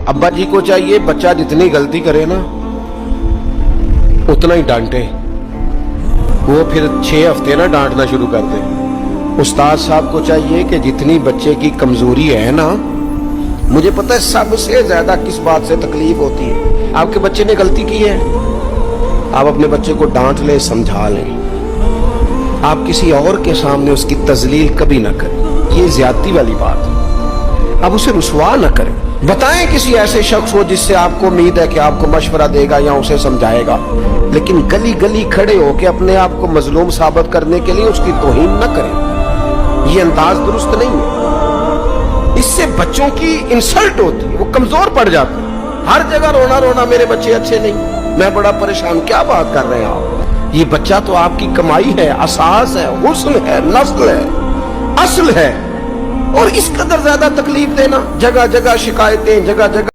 अब्बा जी को चाहिए बच्चा जितनी गलती करे ना उतना ही डांटे, वो फिर 6 हफ्ते ना डांटना शुरू कर दे। उस्ताद साहब को चाहिए कि जितनी बच्चे की कमजोरी है ना, मुझे पता है सबसे ज्यादा किस बात से तकलीफ होती है। आपके बच्चे ने गलती की है, आप अपने बच्चे को डांट लें, समझा लें, आप किसी और के सामने उसकी तजलील कभी ना करें, ये ज्यादती वाली बात है। आप उसे रुसवा ना करें। बताएं किसी ऐसे शख्स को जिससे आपको उम्मीद है कि आपको मशवरा देगा या उसे समझाएगा, लेकिन गली गली खड़े होकर अपने आप को मजलूम साबित करने के लिए उसकी तौहीन न करें। ये अंदाज दुरुस्त नहीं है, इससे बच्चों की इंसल्ट होती है, वो कमजोर पड़ जाते हैं। हर जगह रोना रोना मेरे बच्चे अच्छे नहीं, मैं बड़ा परेशान। क्या बात कर रहे हैं आप? ये बच्चा तो आपकी कमाई है, असास है, हुस्न है, नस्ल है, असल है, और इस कदर ज्यादा तकलीफ देना, जगह जगह शिकायतें, जगह जगह